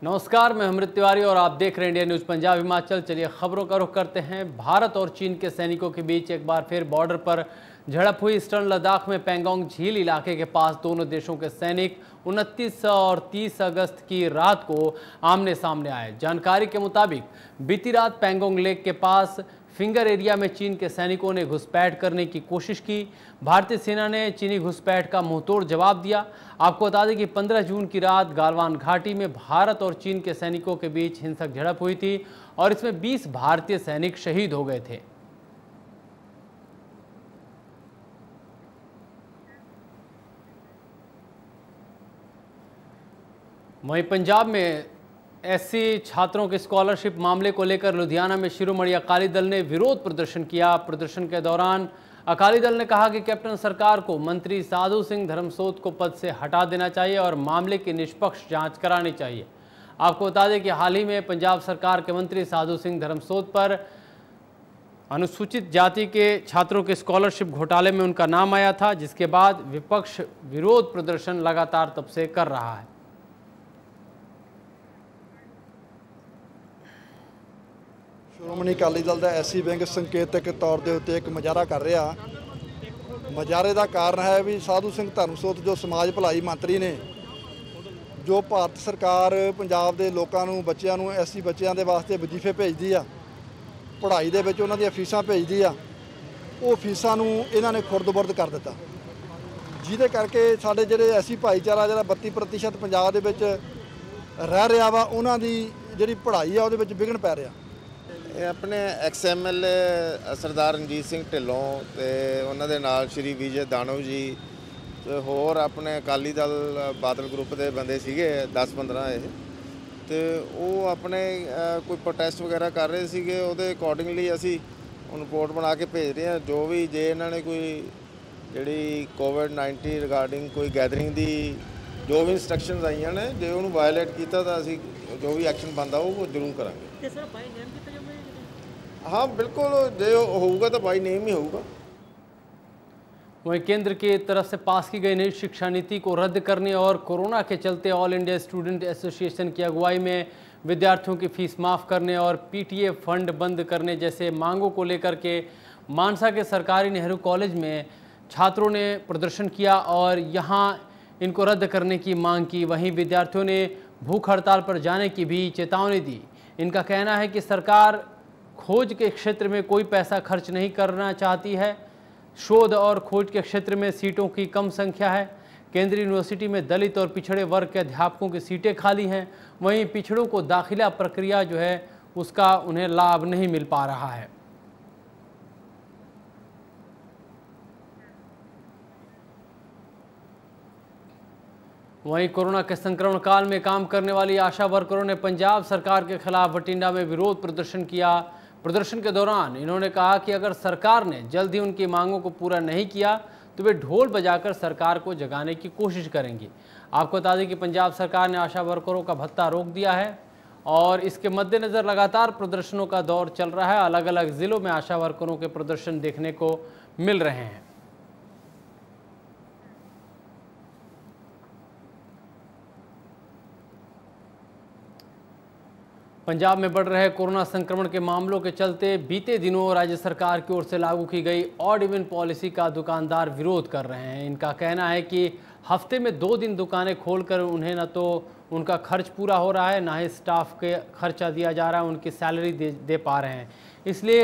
नमस्कार, मैं अमृत तिवारी और आप देख रहे हैं इंडिया न्यूज़ पंजाब हिमाचल। चलिए खबरों का रुख करते हैं। भारत और चीन के सैनिकों के बीच एक बार फिर बॉर्डर पर झड़प हुई। ईस्टर्न लद्दाख में पेंगोंग झील इलाके के पास दोनों देशों के सैनिक 29 और 30 अगस्त की रात को आमने सामने आए। जानकारी के मुताबिक बीती रात पेंगोंग लेक के पास फिंगर एरिया में चीन के सैनिकों ने घुसपैठ करने की कोशिश की। भारतीय सेना ने चीनी घुसपैठ का मुंहतोड़ जवाब दिया। आपको बता दें कि 15 जून की रात गालवान घाटी में भारत और चीन के सैनिकों के बीच हिंसक झड़प हुई थी और इसमें 20 भारतीय सैनिक शहीद हो गए थे। वहीं पंजाब में एससी छात्रों के स्कॉलरशिप मामले को लेकर लुधियाना में शिरोमणि अकाली दल ने विरोध प्रदर्शन किया। प्रदर्शन के दौरान अकाली दल ने कहा कि कैप्टन सरकार को मंत्री साधु सिंह धर्मसोत को पद से हटा देना चाहिए और मामले की निष्पक्ष जांच करानी चाहिए। आपको बता दें कि हाल ही में पंजाब सरकार के मंत्री साधु सिंह धर्मसोत पर अनुसूचित जाति के छात्रों के स्कॉलरशिप घोटाले में उनका नाम आया था, जिसके बाद विपक्ष विरोध प्रदर्शन लगातार तब से कर रहा है। ਸ਼੍ਰੋਮਣੀ ਅਕਾਲੀ ਦਲ ਦਾ ਐਸਸੀ ਵਿੰਗ ਸੰਕੇਤਕ ਤੌਰ ਦੇ ਉੱਤੇ ਇੱਕ ਮੁਜ਼ਾਹਰਾ ਕਰ ਰਿਹਾ। ਮੁਜ਼ਾਹਰੇ ਦਾ ਕਾਰਨ ਹੈ ਵੀ ਸਾਧੂ ਸਿੰਘ ਧਰਮਸੋਤ ਜੋ ਸਮਾਜ ਭਲਾਈ ਮੰਤਰੀ ਨੇ, ਜੋ ਭਾਰਤ ਸਰਕਾਰ ਪੰਜਾਬ ਦੇ ਲੋਕਾਂ ਨੂੰ ਬੱਚਿਆਂ ਨੂੰ ਐਸਸੀ ਬੱਚਿਆਂ ਦੇ ਵਾਸਤੇ ਵਜ਼ੀਫੇ ਭੇਜਦੀ ਆ, ਪੜ੍ਹਾਈ ਦੇ ਵਿੱਚ ਉਹਨਾਂ ਦੀਆਂ ਫੀਸਾਂ ਭੇਜਦੀ ਆ, ਉਹ ਫੀਸਾਂ ਨੂੰ ਇਹਨਾਂ ਨੇ ਖੁਰਦ-ਬੁਰਦ ਕਰ ਦਿੱਤਾ, ਜਿਹਦੇ ਕਰਕੇ ਸਾਡੇ ਜਿਹੜੇ ਐਸਸੀ ਭਾਈਚਾਰਾ ਜਿਹੜਾ 32% ਪੰਜਾਬ ਦੇ ਵਿੱਚ ਰਹਿ ਰਿਹਾ ਵਾ, ਉਹਨਾਂ ਦੀ ਜਿਹੜੀ ਪੜ੍ਹਾਈ ਆ ਉਹਦੇ ਵਿੱਚ ਵਿਘਨ ਪੈ ਰਿਹਾ। ਇਹ ਆਪਣੇ XMLA ਸਰਦਾਰ ਰਣਜੀਤ ਸਿੰਘ ਢਿੱਲੋਂ ਤੇ ਉਹਨਾਂ ਦੇ ਨਾਲ ਸ਼੍ਰੀ ਵਿਜੇ ਦਾਨਵ ਜੀ ਤੇ ਹੋਰ ਆਪਣੇ ਅਕਾਲੀ ਦਲ ਬਾਦਲ ਗਰੁੱਪ ਦੇ ਬੰਦੇ ਸੀਗੇ 10-15 ਇਹ, ਤੇ ਉਹ ਆਪਣੇ ਕੋਈ ਪ੍ਰੋਟੈਸਟ ਵਗੈਰਾ ਕਰ ਰਹੇ ਸੀਗੇ। ਉਹਦੇ ਅਕੋਰਡਿੰਗਲੀ ਅਸੀਂ ਹੁਣ ਰਿਪੋਰਟ ਬਣਾ ਕੇ ਭੇਜ ਰਹੇ ਹਾਂ। ਜੋ ਵੀ ਜੇ ਇਹਨਾਂ ਨੇ ਕੋਈ ਜਿਹੜੀ COVID-19 ਰਿਗਾਰਡਿੰਗ ਕੋਈ ਗੈਦਰਿੰਗ ਦੀ ਜੋ ਵੀ ਇੰਸਟਰਕਸ਼ਨਸ ਆਈਆਂ ਨੇ, ਜੇ ਉਹਨੂੰ ਵਾਇਲੇਟ ਕੀਤਾ ਤਾਂ ਅਸੀਂ ਜੋ ਵੀ ਐਕਸ਼ਨ ਬਣਦਾ ਉਹ ਜ਼ਰੂਰ ਕਰਾਂਗੇ। ਤੇ ਸਰ ਬਾਈ ਨੇਮ ਕੀਤਾ ਜਾਊਗਾ? हाँ बिल्कुल, जो होगा तो बाई नेम ही होगा। वहीं केंद्र की तरफ से पास की गई नई शिक्षा नीति को रद्द करने और कोरोना के चलते ऑल इंडिया स्टूडेंट एसोसिएशन की अगुवाई में विद्यार्थियों की फीस माफ़ करने और पीटीए फंड बंद करने जैसे मांगों को लेकर के मानसा के सरकारी नेहरू कॉलेज में छात्रों ने प्रदर्शन किया और यहाँ इनको रद्द करने की मांग की। वहीं विद्यार्थियों ने भूख हड़ताल पर जाने की भी चेतावनी दी। इनका कहना है कि सरकार खोज के क्षेत्र में कोई पैसा खर्च नहीं करना चाहती है। शोध और खोज के क्षेत्र में सीटों की कम संख्या है। केंद्रीय यूनिवर्सिटी में दलित और पिछड़े वर्ग के अध्यापकों की सीटें खाली हैं। वहीं पिछड़ों को दाखिला प्रक्रिया जो है उसका उन्हें लाभ नहीं मिल पा रहा है। वहीं कोरोना के संक्रमण काल में काम करने वाली आशा वर्करों ने पंजाब सरकार के खिलाफ बठिंडा में विरोध प्रदर्शन किया। प्रदर्शन के दौरान इन्होंने कहा कि अगर सरकार ने जल्द ही उनकी मांगों को पूरा नहीं किया तो वे ढोल बजाकर सरकार को जगाने की कोशिश करेंगी। आपको बता दें कि पंजाब सरकार ने आशा वर्करों का भत्ता रोक दिया है और इसके मद्देनज़र लगातार प्रदर्शनों का दौर चल रहा है। अलग अलग ज़िलों में आशा वर्करों के प्रदर्शन देखने को मिल रहे हैं। पंजाब में बढ़ रहे कोरोना संक्रमण के मामलों के चलते बीते दिनों राज्य सरकार की ओर से लागू की गई ऑड इवन पॉलिसी का दुकानदार विरोध कर रहे हैं। इनका कहना है कि हफ्ते में 2 दिन दुकानें खोलकर उन्हें न तो उनका खर्च पूरा हो रहा है, ना ही स्टाफ के खर्चा दिया जा रहा है, उनकी सैलरी दे पा रहे हैं। इसलिए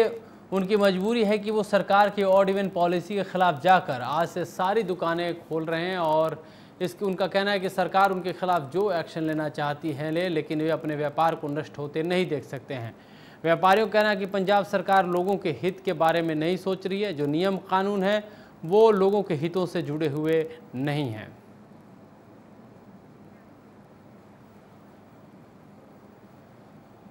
उनकी मजबूरी है कि वो सरकार की ऑड इवन पॉलिसी के खिलाफ जाकर आज से सारी दुकानें खोल रहे हैं और इसकी उनका कहना है कि सरकार उनके खिलाफ जो एक्शन लेना चाहती है ले, लेकिन वे अपने व्यापार को नष्ट होते नहीं देख सकते हैं। व्यापारियों का कहना है कि पंजाब सरकार लोगों के हित के बारे में नहीं सोच रही है। जो नियम कानून है वो लोगों के हितों से जुड़े हुए नहीं हैं।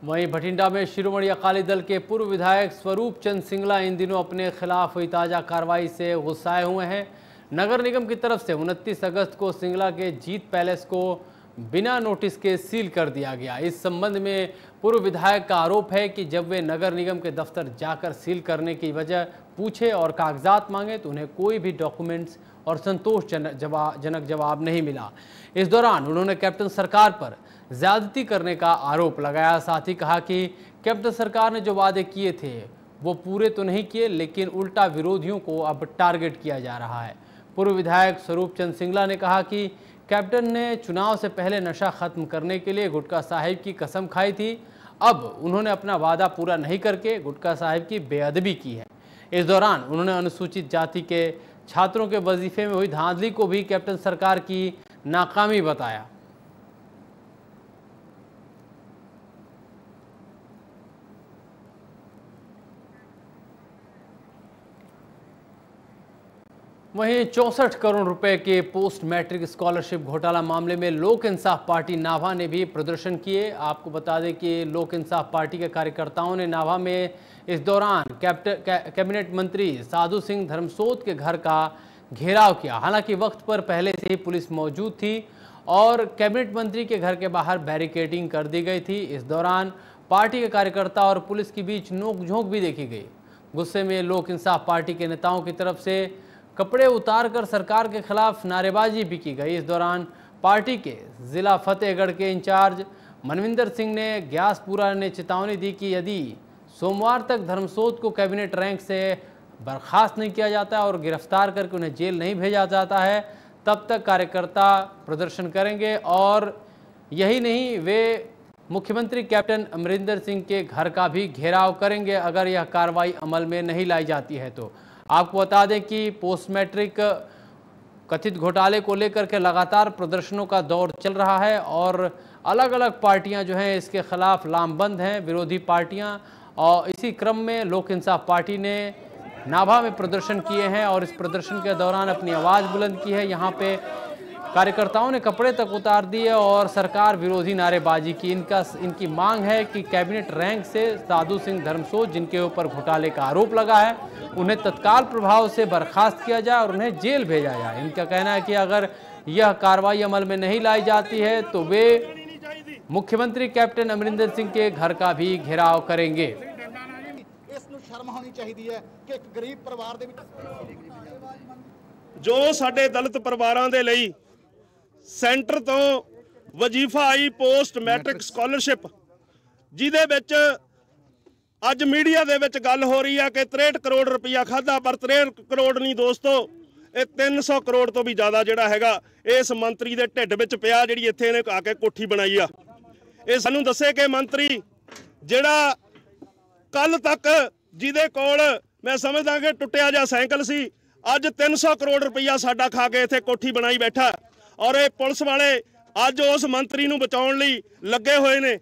वहीं बठिंडा में शिरोमणि अकाली दल के पूर्व विधायक स्वरूप चंद सिंगला इन दिनों अपने खिलाफ हुई ताज़ा कार्रवाई से गुस्साए हुए हैं। नगर निगम की तरफ से 29 अगस्त को सिंगला के जीत पैलेस को बिना नोटिस के सील कर दिया गया। इस संबंध में पूर्व विधायक का आरोप है कि जब वे नगर निगम के दफ्तर जाकर सील करने की वजह पूछे और कागजात मांगे तो उन्हें कोई भी डॉक्यूमेंट्स और संतोषजनक जवाब नहीं मिला। इस दौरान उन्होंने कैप्टन सरकार पर ज्यादती करने का आरोप लगाया। साथ ही कहा कि कैप्टन सरकार ने जो वादे किए थे वो पूरे तो नहीं किए, लेकिन उल्टा विरोधियों को अब टारगेट किया जा रहा है। पूर्व विधायक स्वरूप चंद सिंगला ने कहा कि कैप्टन ने चुनाव से पहले नशा खत्म करने के लिए गुटका साहिब की कसम खाई थी। अब उन्होंने अपना वादा पूरा नहीं करके गुटका साहिब की बेअदबी की है। इस दौरान उन्होंने अनुसूचित जाति के छात्रों के वजीफे में हुई धांधली को भी कैप्टन सरकार की नाकामी बताया। वहीं 64 करोड़ रुपए के पोस्ट मैट्रिक स्कॉलरशिप घोटाला मामले में लोक इंसाफ पार्टी नाभा ने भी प्रदर्शन किए। आपको बता दें कि लोक इंसाफ पार्टी के कार्यकर्ताओं ने नाभा में इस दौरान कैबिनेट मंत्री साधु सिंह धर्मसोत के घर का घेराव किया। हालांकि वक्त पर पहले से ही पुलिस मौजूद थी और कैबिनेट मंत्री के घर के बाहर बैरिकेडिंग कर दी गई थी। इस दौरान पार्टी के कार्यकर्ता और पुलिस के बीच नोकझोंक भी देखी गई। गुस्से में लोक इंसाफ पार्टी के नेताओं की तरफ से कपड़े उतारकर सरकार के खिलाफ नारेबाजी भी की गई। इस दौरान पार्टी के जिला फतेहगढ़ के इंचार्ज मनविंदर सिंह ने ग्यासपुरा ने चेतावनी दी कि यदि सोमवार तक धर्मसोत को कैबिनेट रैंक से बर्खास्त नहीं किया जाता और गिरफ्तार करके उन्हें जेल नहीं भेजा जाता है, तब तक कार्यकर्ता प्रदर्शन करेंगे। और यही नहीं, वे मुख्यमंत्री कैप्टन अमरिंदर सिंह के घर का भी घेराव करेंगे अगर यह कार्रवाई अमल में नहीं लाई जाती है तो। आपको बता दें कि पोस्ट मैट्रिक कथित घोटाले को लेकर के लगातार प्रदर्शनों का दौर चल रहा है और अलग अलग पार्टियां जो हैं इसके खिलाफ लामबंद हैं, विरोधी पार्टियां। और इसी क्रम में लोक इंसाफ पार्टी ने नाभा में प्रदर्शन किए हैं और इस प्रदर्शन के दौरान अपनी आवाज़ बुलंद की है। यहाँ पे कार्यकर्ताओं ने कपड़े तक उतार दिए और सरकार विरोधी नारेबाजी की। इनकी मांग है कि कैबिनेट रैंक से साधु सिंह धर्मसोत, जिनके ऊपर घोटाले का आरोप लगा है, उन्हें तत्काल प्रभाव से बर्खास्त किया जाए और उन्हें जेल भेजा जाए। इनका कहना है कि अगर यह कार्रवाई अमल में नहीं लाई जाती है तो वे मुख्यमंत्री कैप्टन अमरिंदर सिंह के घर का भी घेराव करेंगे। शर्म होनी चाहिए है कि एक गरीब परिवार दे जो साडे दलित परिवारां दे लई सेंटर तो वजीफा आई पोस्ट मैट्रिक स्कॉलरशिप, जिहदे विच अज मीडिया दे विच गल हो रही है कि 63 करोड़ रुपया खादा, पर 63 करोड़ नहीं दोस्तों, ये 300 करोड़ तो भी ज़्यादा जिहड़ा हैगा इस मंत्री दे ढिड विच पिया, जिहड़ी इत्थे इहने आके कोठी बनाई आ। ये सानूं दस्से कि मंत्री जिहड़ा कल तक जिहदे कोल मैं समझदा कि टुटिया जिहा साइकिल सी, अज 300 करोड़ रुपया साडा खा के इत्थे कोठी बनाई बैठा। और ये पुलिस वाले अज उस मंत्री नूं बचाउण लई लगे हुए ने।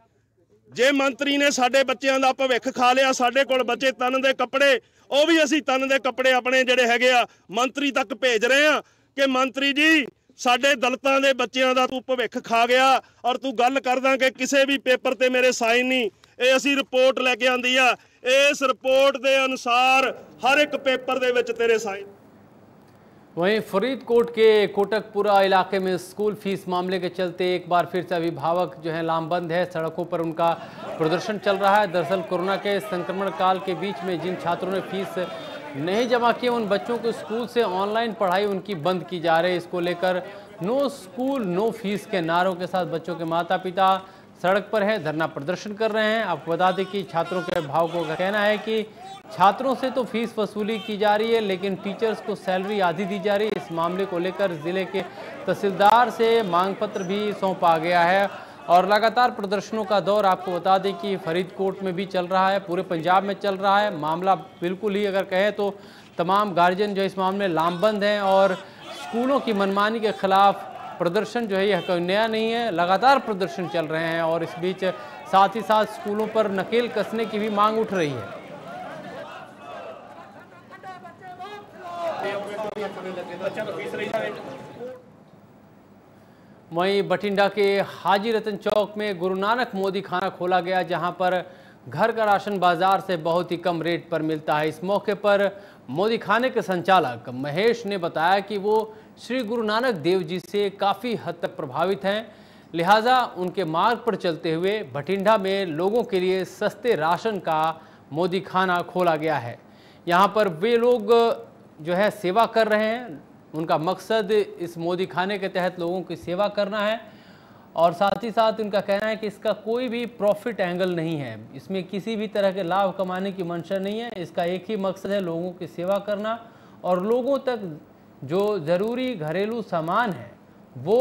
जे मंत्री ने साडे बच्चों का भविख खा लिया, साडे कोल बचे तन दे कपड़े, वो भी असीं तन दे कपड़े अपने जिहड़े हैगे आ मंत्री तक भेज रहे हैं कि मंत्री जी साडे दलितां दे बच्चों का तू भविख खा गया और तू गल करदा कि किसी भी पेपर ते मेरे साइन नहीं। ये असीं रिपोर्ट लैके आंदी आ, इस रिपोर्ट के अनुसार हर एक पेपर दे विच तेरे साइन। वहीं फरीदकोट के कोटकपुरा इलाके में स्कूल फीस मामले के चलते एक बार फिर से अभिभावक जो है लामबंद है। सड़कों पर उनका प्रदर्शन चल रहा है। दरअसल कोरोना के संक्रमण काल के बीच में जिन छात्रों ने फीस नहीं जमा की, उन बच्चों को स्कूल से ऑनलाइन पढ़ाई उनकी बंद की जा रही है। इसको लेकर नो स्कूल नो फीस के नारों के साथ बच्चों के माता पिता सड़क पर है, धरना प्रदर्शन कर रहे हैं। आपको बता दें कि छात्रों के अभिभावकों का कहना है कि छात्रों से तो फीस वसूली की जा रही है, लेकिन टीचर्स को सैलरी आधी दी जा रही है। इस मामले को लेकर जिले के तहसीलदार से मांग पत्र भी सौंपा गया है और लगातार प्रदर्शनों का दौर आपको बता दें कि फरीदकोट में भी चल रहा है, पूरे पंजाब में चल रहा है। मामला बिल्कुल ही अगर कहें तो तमाम गार्जियन जो इस मामले में लामबंद हैं और स्कूलों की मनमानी के खिलाफ प्रदर्शन जो है यह कोई नया नहीं है, लगातार प्रदर्शन चल रहे हैं। और इस बीच साथ ही साथ स्कूलों पर नकेल कसने की भी मांग उठ रही है। वहीं बठिंडा के हाजी रतन चौक में गुरु नानक मोदी खाना खोला गया, जहां पर घर का राशन बाजार से बहुत ही कम रेट पर मिलता है। इस मौके पर मोदी खाने के संचालक महेश ने बताया कि वो श्री गुरु नानक देव जी से काफ़ी हद तक प्रभावित हैं, लिहाजा उनके मार्ग पर चलते हुए बठिंडा में लोगों के लिए सस्ते राशन का मोदी खाना खोला गया है। यहाँ पर वे लोग जो है सेवा कर रहे हैं, उनका मकसद इस मोदी खाने के तहत लोगों की सेवा करना है और साथ ही साथ उनका कहना है कि इसका कोई भी प्रॉफिट एंगल नहीं है, इसमें किसी भी तरह के लाभ कमाने की मंशा नहीं है। इसका एक ही मकसद है लोगों की सेवा करना और लोगों तक जो ज़रूरी घरेलू सामान है वो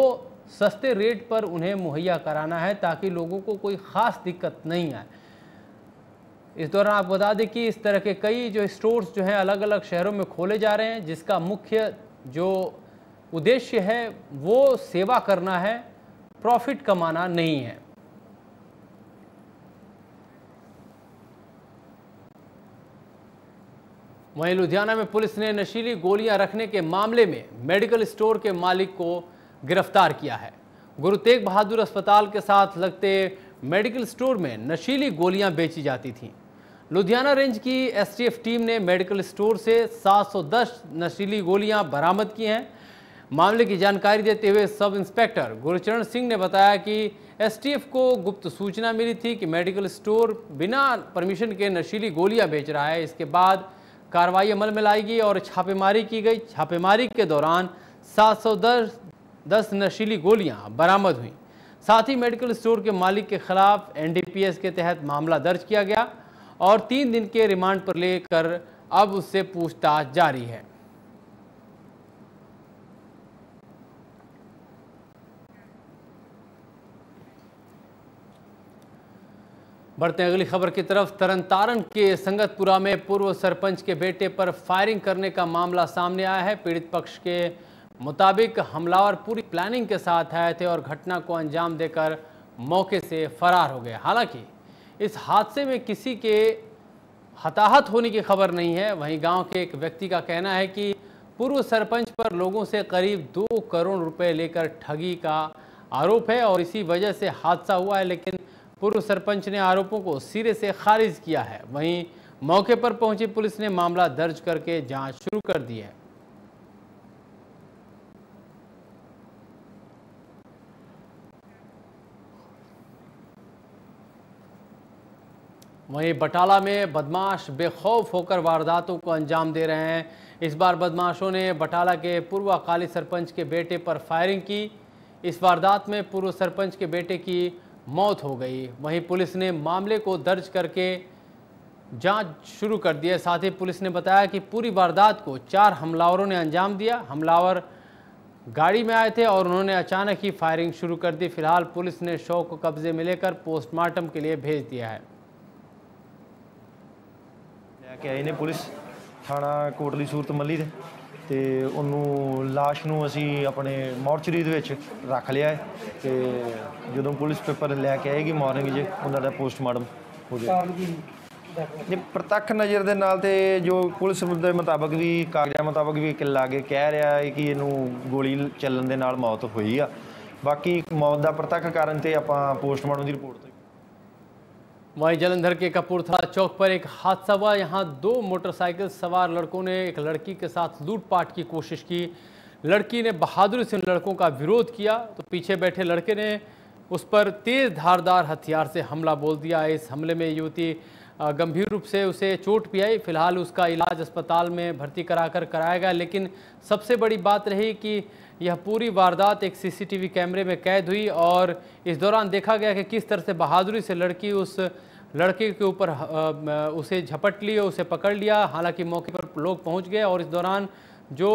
सस्ते रेट पर उन्हें मुहैया कराना है ताकि लोगों को कोई ख़ास दिक्कत नहीं आए। इस दौरान आप बता दें कि इस तरह के कई जो स्टोर्स जो हैं अलग अलग शहरों में खोले जा रहे हैं, जिसका मुख्य जो उद्देश्य है वो सेवा करना है, प्रॉफिट कमाना नहीं है। वहीं लुधियाना में पुलिस ने नशीली गोलियां रखने के मामले में मेडिकल स्टोर के मालिक को गिरफ्तार किया है। गुरु तेग बहादुर अस्पताल के साथ लगते मेडिकल स्टोर में नशीली गोलियां बेची जाती थीं। लुधियाना रेंज की एसटीएफ टीम ने मेडिकल स्टोर से 710 नशीली गोलियां बरामद की हैं। मामले की जानकारी देते हुए सब इंस्पेक्टर गुरचरण सिंह ने बताया कि एसटीएफ को गुप्त सूचना मिली थी कि मेडिकल स्टोर बिना परमिशन के नशीली गोलियां बेच रहा है। इसके बाद कार्रवाई अमल में लाई गई और छापेमारी की गई। छापेमारी के दौरान 710 नशीली गोलियां बरामद हुई। साथ ही मेडिकल स्टोर के मालिक के खिलाफ एनडीपीएस के तहत मामला दर्ज किया गया और 3 दिन के रिमांड पर लेकर अब उससे पूछताछ जारी है। बढ़ते हैं अगली खबर की तरफ। तरनतारन के संगतपुरा में पूर्व सरपंच के बेटे पर फायरिंग करने का मामला सामने आया है। पीड़ित पक्ष के मुताबिक हमलावर पूरी प्लानिंग के साथ आए थे और घटना को अंजाम देकर मौके से फरार हो गए। हालांकि इस हादसे में किसी के हताहत होने की खबर नहीं है। वहीं गांव के एक व्यक्ति का कहना है कि पूर्व सरपंच पर लोगों से करीब 2 करोड़ रुपए लेकर ठगी का आरोप है और इसी वजह से हादसा हुआ है, लेकिन पूर्व सरपंच ने आरोपों को सिरे से खारिज किया है। वहीं मौके पर पहुंची पुलिस ने मामला दर्ज करके जांच शुरू कर दी है। वहीं बटाला में बदमाश बेखौफ होकर वारदातों को अंजाम दे रहे हैं। इस बार बदमाशों ने बटाला के पूर्व अकाली सरपंच के बेटे पर फायरिंग की। इस वारदात में पूर्व सरपंच के बेटे की मौत हो गई। वहीं पुलिस ने मामले को दर्ज करके जांच शुरू कर दी है। साथ ही पुलिस ने बताया कि पूरी वारदात को 4 हमलावरों ने अंजाम दिया। हमलावर गाड़ी में आए थे और उन्होंने अचानक ही फायरिंग शुरू कर दी। फिलहाल पुलिस ने शव को कब्जे में लेकर पोस्टमार्टम के लिए भेज दिया है। लेके आए ने पुलिस थाना कोटली सूरत मल्ली दे ਤੇ ਉਹਨੂੰ ਲਾਸ਼ ਨੂੰ ਅਸੀਂ ਆਪਣੇ ਮੋਰਚਰੀ ਦੇ ਵਿੱਚ ਰੱਖ ਲਿਆ ਹੈ ਤੇ ਜਦੋਂ ਪੁਲਿਸ ਪੇਪਰ ਲੈ ਕੇ ਆਏਗੀ ਮਾਰਨਿੰਗ 'ਚ ਉਹਨਾਂ ਦਾ ਪੋਸਟਮਾਰਟਮ ਹੋ ਜਾਏਗਾ। ਜੇ ਪ੍ਰਤੱਖ ਨਜ਼ਰ ਦੇ ਨਾਲ ਤੇ ਜੋ ਪੁਲਿਸ ਦੇ ਮੁਤਾਬਕ ਵੀ ਕਾਗਜ਼ਾਂ ਮੁਤਾਬਕ ਵੀ ਕਿੱਲਾ ਕੇ ਕਹਿ ਰਿਹਾ ਹੈ ਕਿ ਇਹਨੂੰ ਗੋਲੀ ਚੱਲਣ ਦੇ ਨਾਲ ਮੌਤ ਹੋਈ ਆ। ਬਾਕੀ ਮੌਤ ਦਾ ਪ੍ਰਤੱਖ ਕਾਰਨ ਤੇ ਆਪਾਂ पोस्टमार्टम की रिपोर्ट तो। वहीं जलंधर के कपूरथला चौक पर एक हादसा हुआ। यहाँ 2 मोटरसाइकिल सवार लड़कों ने एक लड़की के साथ लूटपाट की कोशिश की। लड़की ने बहादुरी से उन लड़कों का विरोध किया तो पीछे बैठे लड़के ने उस पर तेज धारदार हथियार से हमला बोल दिया। इस हमले में युवती गंभीर रूप से उसे चोट भी आई। फिलहाल उसका इलाज अस्पताल में भर्ती कराया गया। लेकिन सबसे बड़ी बात रही कि यह पूरी वारदात एक सीसीटीवी कैमरे में कैद हुई और इस दौरान देखा गया कि किस तरह से बहादुरी से लड़की उस लड़के के ऊपर उसे झपट ली, उसे पकड़ लिया। हालांकि मौके पर लोग पहुंच गए और इस दौरान जो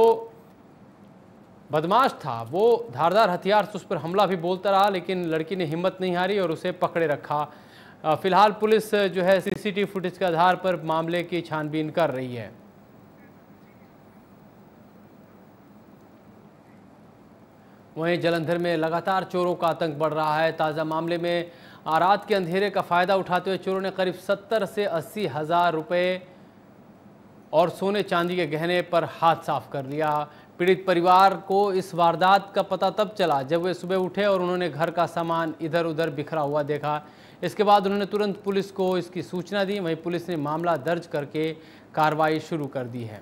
बदमाश था वो धारदार हथियार से उस पर हमला भी बोलता रहा, लेकिन लड़की ने हिम्मत नहीं हारी और उसे पकड़े रखा। फिलहाल पुलिस जो है सीसीटीवी फुटेज के आधार पर मामले की छानबीन कर रही है। वहीं जलंधर में लगातार चोरों का आतंक बढ़ रहा है। ताज़ा मामले में रात के अंधेरे का फ़ायदा उठाते हुए चोरों ने करीब 70 से 80 हज़ार रुपये और सोने चांदी के गहने पर हाथ साफ कर लिया। पीड़ित परिवार को इस वारदात का पता तब चला जब वे सुबह उठे और उन्होंने घर का सामान इधर उधर बिखरा हुआ देखा। इसके बाद उन्होंने तुरंत पुलिस को इसकी सूचना दी। वहीं पुलिस ने मामला दर्ज करके कार्रवाई शुरू कर दी है।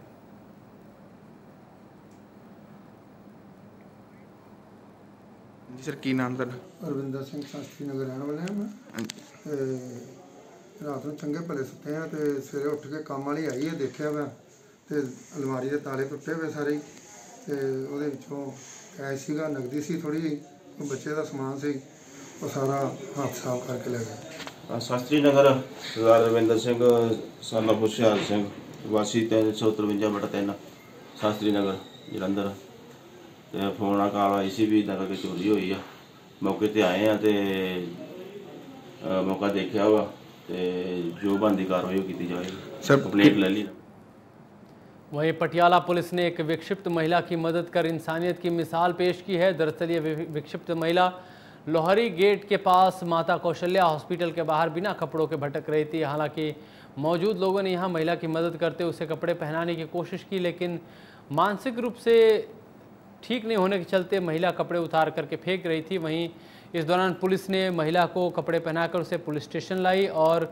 जी सर, की नाम सर? रविंदर सिंह शास्त्री नगर रहने वाले हैं मैं। रात में चंगे भले सुते हैं तो सवेरे उठ के काम वाली आई है, देखा मैं तो अलमारी के ताले टुटे हुए सारे तो कैश सीगा, नकदी सी थोड़ी, बच्चे का समान से ਉਹ ਸਾਰਾ ਹੱਥ ਸਾਫ਼ ਕਰਕੇ ਲੈ ਗਏ। शास्त्री नगर सरदार रविंदर सिंह सन ऑफ हुशियार सिंह वासी 353/3 शास्त्री नगर जलंधर ਤੇ ਫੋਨ ਆ ਕਾਲ ਆਈ ਸੀ ਵੀ ਇੱਦਾਂ ਕਰਕੇ ਚੋਰੀ ਹੋਈ ਆ। ਮੌਕੇ ਤੇ ਆਏ ਆ ਤੇ मौका देखा हुआ जो बनती कार्रवाई की जाएगी। सर कंप्लेंट ले ली। वहीं पटियाला पुलिस ने एक विक्षिप्त महिला की मदद कर इंसानियत की मिसाल पेश की है। दरअसल ये विक्षिप्त महिला लोहरी गेट के पास माता कौशल्या हॉस्पिटल के बाहर बिना कपड़ों के भटक रही थी। हालांकि मौजूद लोगों ने यहाँ महिला की मदद करते उसे कपड़े पहनाने की कोशिश की, लेकिन मानसिक रूप से ठीक नहीं होने के चलते महिला कपड़े उतार करके फेंक रही थी। वहीं इस दौरान पुलिस ने महिला को कपड़े पहनाकर उसे पुलिस स्टेशन लाई और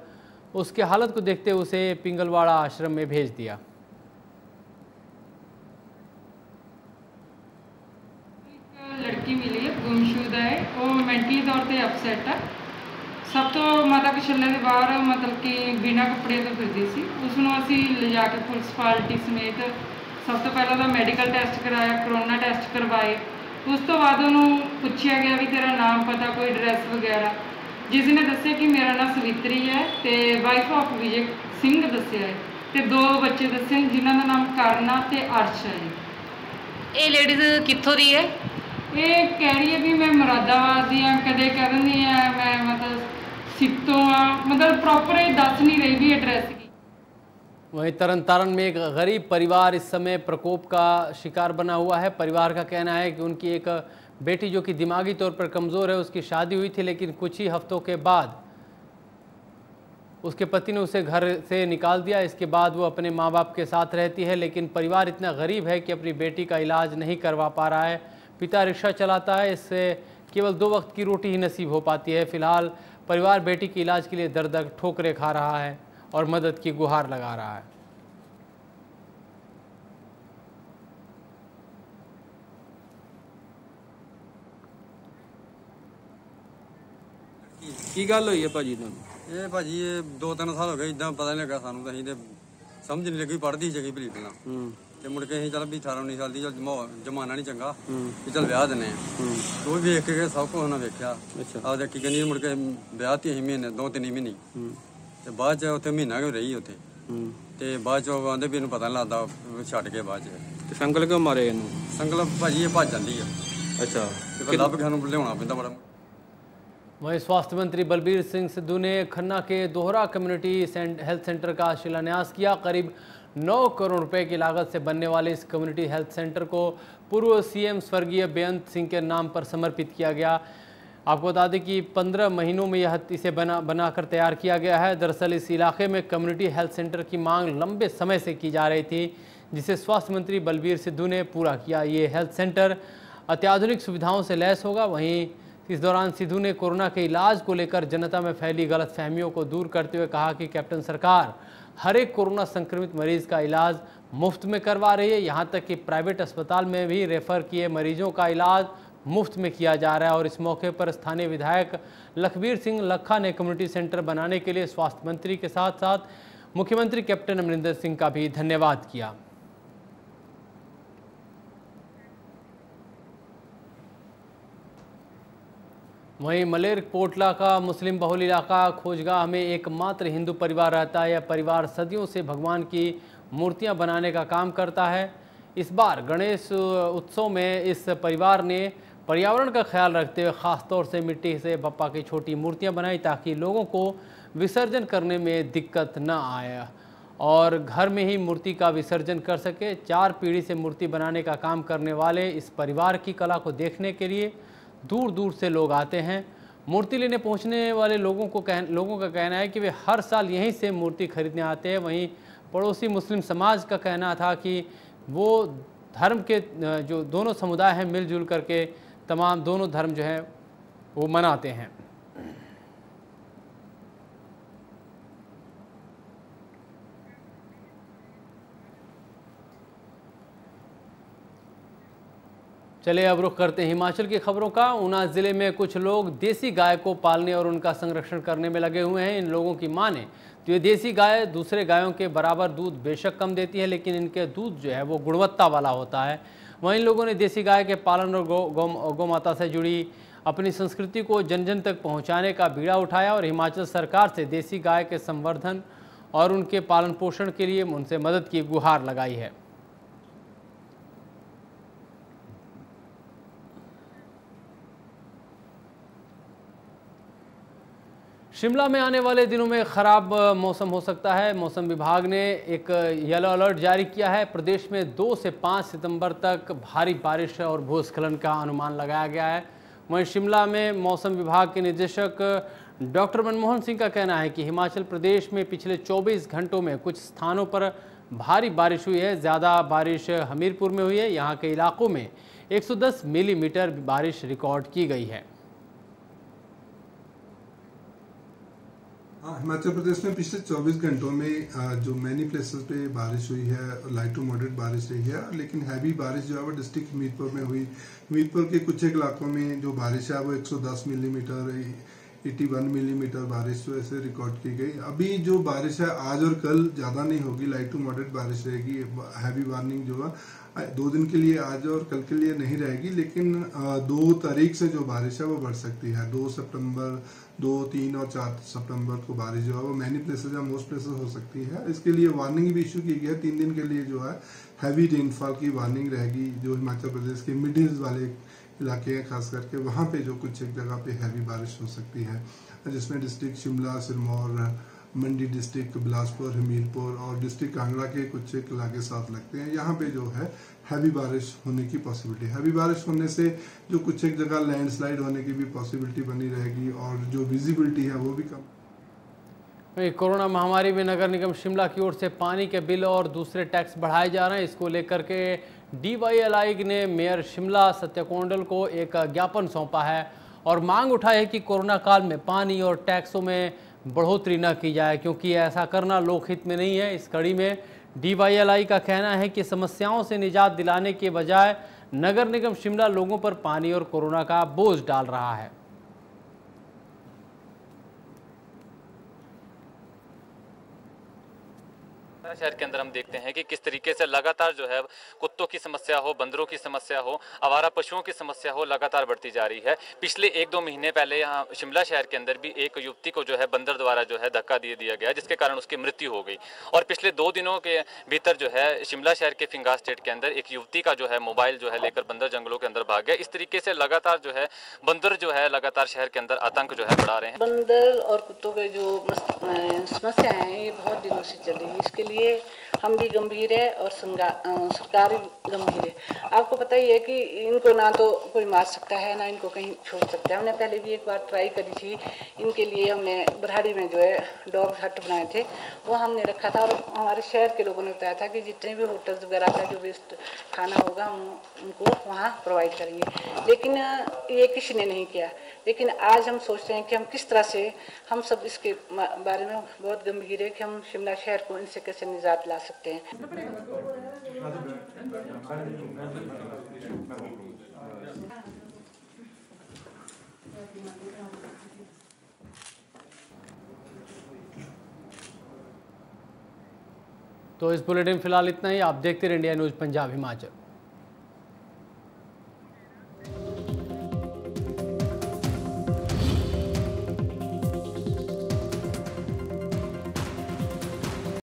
उसके हालत को देखते उसे पिंगलवाड़ा आश्रम में भेज दिया। लड़की मिली है, गुमशुदा है, वो मेंटली तौर पर अपसैट है। सब तो माता कौशल्या के बाहर मतलब कि बिना कपड़े तो फिरदी सी। उसनों असीं लिजा के पुलिस पार्टी समेत सब तो पहला तो मैडिकल टेस्ट कराया, कोरोना टेस्ट करवाए। उस तो बाद उन्होंने पूछा गया भी तेरा नाम पता कोई एड्रैस वगैरह, जिसने दस्सिया कि मेरा नाम सवित्री है ते वाइफ ऑफ विजय सिंह दस्सिया है ते 2 बच्चे दस्से जिन्हों का नाम करना ते अर्श है। ये लेडीज कित्थों दी है? ये कह रही है भी मैं मुरादाबाद दी हाँ, कदे कह दी है मैं मतलब सित्तों हाँ, मतलब प्रॉपर दस नहीं रही भी एड्रैस की। वहीं तरन में एक गरीब परिवार इस समय प्रकोप का शिकार बना हुआ है। परिवार का कहना है कि उनकी एक बेटी जो कि दिमागी तौर पर कमज़ोर है, उसकी शादी हुई थी, लेकिन कुछ ही हफ्तों के बाद उसके पति ने उसे घर से निकाल दिया। इसके बाद वो अपने माँ बाप के साथ रहती है, लेकिन परिवार इतना गरीब है कि अपनी बेटी का इलाज नहीं करवा पा रहा है। पिता रिक्शा चलाता है, इससे केवल 2 वक्त की रोटी ही नसीब हो पाती है। फिलहाल परिवार बेटी के इलाज के लिए दर दर ठोकरें खा रहा है और मदद की गुहार लगा रहा है। ਕੀ ਗੱਲ ਹੋਈ ਹੈ ਭਾਜੀ ਤੁਹਾਨੂੰ? ਇਹ ਭਾਜੀ ਇਹ 2-3 ਸਾਲ ਹੋ ਗਏ ਇਦਾਂ ਪਤਾ ਨਹੀਂ ਲੱਗਾ ਸਾਨੂੰ ਤਾਂ ਅਸੀਂ ਤੇ ਸਮਝ ਨਹੀਂ ਲੱਗੀ ਪੜ੍ਹਦੀ ਸੀਗੀ ਭਲੀ ਪਹਿਲਾਂ ਤੇ ਮੁੜ ਕੇ ਅਸੀਂ ਚੱਲ ਵੀ 18-19 ਸਾਲ ਦੀ ਚੱਲ ਜਮਾਨਾ ਨਹੀਂ ਚੰਗਾ ਵੀ ਚੱਲ ਵਿਆਹ ਦਿੰਨੇ ਆ। ਉਹ ਵੇਖ ਕੇ ਸਭ ਕੁਝ ਉਹਨਾਂ ਵੇਖਿਆ ਆ ਦੇਖੀ ਕਹਿੰਦੀ ਮੁੜ ਕੇ ਵਿਆਹ ਤੀ ਅਸੀਂ ਮਹੀਨੇ 2-3 ਮਹੀਨੇ ਤੇ ਬਾਅਦ ਚ ਉੱਥੇ ਮਹੀਨਾ ਕਿਉਂ ਰਹੀ ਉੱਥੇ ਤੇ ਬਾਅਦ ਚ ਉਹ ਆਂਦੇ ਵੀ ਇਹਨੂੰ ਪਤਾ ਨਹੀਂ ਲੱਗਦਾ ਛੱਡ ਕੇ ਬਾਅਦ ਚ। ਤੇ ਸੰਗਲ ਕਿਉਂ ਮਾਰੇ ਇਹਨੂੰ? ਸੰਗਲ ਭਾਜੀ ਇਹ ਭੱਜ ਜਾਂਦੀ ਆ। ਅੱਛਾ ਤੇ ਲੱਭ ਕੇ ਸਾਨੂੰ ਲਿਆਉਣਾ ਪੈਂਦਾ ਬੜਾ। वहीं स्वास्थ्य मंत्री बलबीर सिंह सिद्धू ने खन्ना के दोहरा कम्युनिटी हेल्थ सेंटर का शिलान्यास किया। करीब 9 करोड़ रुपए की लागत से बनने वाले इस कम्युनिटी हेल्थ सेंटर को पूर्व सीएम स्वर्गीय बेअंत सिंह के नाम पर समर्पित किया गया। आपको बता दें कि 15 महीनों में इसे बनाकर तैयार किया गया है। दरअसल इस इलाके में कम्युनिटी हेल्थ सेंटर की मांग लंबे समय से की जा रही थी, जिसे स्वास्थ्य मंत्री बलबीर सिद्धू ने पूरा किया। ये हेल्थ सेंटर अत्याधुनिक सुविधाओं से लैस होगा। वहीं इस दौरान सिद्धू ने कोरोना के इलाज को लेकर जनता में फैली गलतफहमियों को दूर करते हुए कहा कि कैप्टन सरकार हर एक कोरोना संक्रमित मरीज का इलाज मुफ्त में करवा रही है। यहाँ तक कि प्राइवेट अस्पताल में भी रेफर किए मरीजों का इलाज मुफ्त में किया जा रहा है। और इस मौके पर स्थानीय विधायक लखबीर सिंह लखा ने कम्युनिटी सेंटर बनाने के लिए स्वास्थ्य मंत्री के साथ साथ मुख्यमंत्री कैप्टन अमरिंदर सिंह का भी धन्यवाद किया। वहीं मलेरकोटला का मुस्लिम बहुल इलाका खोजगाह में एकमात्र हिंदू परिवार रहता है। यह परिवार सदियों से भगवान की मूर्तियां बनाने का काम करता है। इस बार गणेश उत्सव में इस परिवार ने पर्यावरण का ख्याल रखते हुए ख़ास तौर से मिट्टी से बप्पा की छोटी मूर्तियां बनाई, ताकि लोगों को विसर्जन करने में दिक्कत न आए और घर में ही मूर्ति का विसर्जन कर सके। 4 पीढ़ी से मूर्ति बनाने का काम करने वाले इस परिवार की कला को देखने के लिए दूर दूर से लोग आते हैं। मूर्ति लेने पहुंचने वाले लोगों का कहना है कि वे हर साल यहीं से मूर्ति खरीदने आते हैं। वहीं पड़ोसी मुस्लिम समाज का कहना था कि वो धर्म के जो दोनों समुदाय हैं मिलजुल करके तमाम दोनों धर्म जो है वो मनाते हैं। चलिए अब रुख करते हैं हिमाचल की खबरों का। ऊना ज़िले में कुछ लोग देसी गाय को पालने और उनका संरक्षण करने में लगे हुए हैं। इन लोगों की माने तो ये देसी गाय दूसरे गायों के बराबर दूध बेशक कम देती है, लेकिन इनके दूध जो है वो गुणवत्ता वाला होता है। वहीं लोगों ने देसी गाय के पालन और गौ माता से जुड़ी अपनी संस्कृति को जन जन तक पहुंचाने का बीड़ा उठाया और हिमाचल सरकार से देसी गाय के संवर्धन और उनके पालन पोषण के लिए उनसे मदद की गुहार लगाई है। शिमला में आने वाले दिनों में खराब मौसम हो सकता है। मौसम विभाग ने एक येलो अलर्ट जारी किया है। प्रदेश में 2 से 5 सितंबर तक भारी बारिश और भूस्खलन का अनुमान लगाया गया है। वहीं शिमला में मौसम विभाग के निदेशक डॉक्टर मनमोहन सिंह का कहना है कि हिमाचल प्रदेश में पिछले 24 घंटों में कुछ स्थानों पर भारी बारिश हुई है। ज़्यादा बारिश हमीरपुर में हुई है। यहाँ के इलाकों में 110 मिलीमीटर बारिश रिकॉर्ड की गई है। हिमाचल प्रदेश में पिछले 24 घंटों में जो मैनी प्लेसेस पे बारिश हुई है, लाइट टू मॉडरेट बारिश रही है, लेकिन हैवी बारिश जो है वो डिस्ट्रिक्ट हमीरपुर में हुई। हमीरपुर के कुछ एक इलाकों में जो बारिश है वो 110 मिलीमीटर 81 मिलीमीटर बारिश जो ऐसे रिकॉर्ड की गई। अभी जो बारिश है आज और कल ज़्यादा नहीं होगी, लाइट टू मॉडरेट बारिश रहेगी। हैवी वार्निंग जो है 2 दिन के लिए आज और कल के लिए नहीं रहेगी, लेकिन 2 तारीख से जो बारिश है वो बढ़ सकती है। 2 सितंबर, 2, 3 और 4 सितंबर को बारिश जो है वो मैनी प्लेसेस या मोस्ट प्लेसेस हो सकती है। इसके लिए वार्निंग भी इशू की गई है। 3 दिन के लिए जो है हैवी रेनफॉल की वार्निंग रहेगी। जो हिमाचल प्रदेश के मिड हिल्स वाले इलाके हैं खास करके, वहाँ पे जो कुछ एक जगह पे हैवी बारिश हो सकती है, जिसमें डिस्ट्रिक्ट शिमला, सिरमौर, मंडी डिस्ट्रिक्ट, बिलासपुर, हमीरपुर और डिस्ट्रिक्ट कांगड़ा के कुछ एक इलाके साथ लगते हैं। यहाँ पे जो है हैवी बारिश होने की पॉसिबिलिटी। हैवी बारिश होने से जो कुछ एक जगह लैंडस्लाइड होने की भी पॉसिबिलिटी बनी रहेगी और जो विजिबिलिटी है वो भी कम। कोरोना महामारी में नगर निगम शिमला की ओर से पानी के बिल और दूसरे टैक्स बढ़ाए जा रहे हैं। इसको लेकर के DYLI ने मेयर शिमला सत्या कोंडल को एक ज्ञापन सौंपा है और मांग उठाई है कि कोरोना काल में पानी और टैक्सों में बढ़ोतरी न की जाए, क्योंकि ऐसा करना लोकहित में नहीं है। इस कड़ी में DYLI का कहना है कि समस्याओं से निजात दिलाने के बजाय नगर निगम शिमला लोगों पर पानी और कोरोना का बोझ डाल रहा है। शहर के अंदर हम देखते हैं कि किस तरीके से लगातार जो है कुत्तों की समस्या हो, बंदरों की समस्या हो, आवारा पशुओं की समस्या हो, लगातार बढ़ती जा रही है। पिछले 1-2 महीने पहले यहाँ शिमला शहर के अंदर भी एक युवती को जो है बंदर द्वारा जो है धक्का दे दिया गया, जिसके कारण उसकी मृत्यु हो गई। और पिछले 2 दिनों के भीतर जो है शिमला शहर के फिंगा स्टेट के अंदर एक युवती का जो है मोबाइल जो है लेकर बंदर जंगलों के अंदर भाग गया। इस तरीके से लगातार जो है बंदर जो है लगातार शहर के अंदर आतंक जो है बढ़ा रहे हैं। बंदर और कुत्तों के जो समस्या है ये बहुत दिनों से चल रही है। इसके लिए हम भी गंभीर है और सरकार भी गंभीर है। आपको पता ही है कि इनको ना तो कोई मार सकता है, ना इनको कहीं छोड़ सकता है। हमने पहले भी एक बार ट्राई करी थी इनके लिए। हमने बरहाड़ी में जो है डॉग हट बनाए थे, वो हमने रखा था और हमारे शहर के लोगों ने बताया था कि जितने भी होटल्स वगैरह का जो वेस्ट खाना होगा हम उनको वहाँ प्रोवाइड करेंगे, लेकिन ये किसी ने नहीं किया। लेकिन आज हम सोचते हैं कि हम किस तरह से, हम सब इसके बारे में बहुत गंभीर है कि हम शिमला शहर को इनसे कैसे निजात ला सकते हैं। तो इस बुलेटिन फिलहाल इतना ही। आप देखते रहिए इंडिया न्यूज़ पंजाब हिमाचल।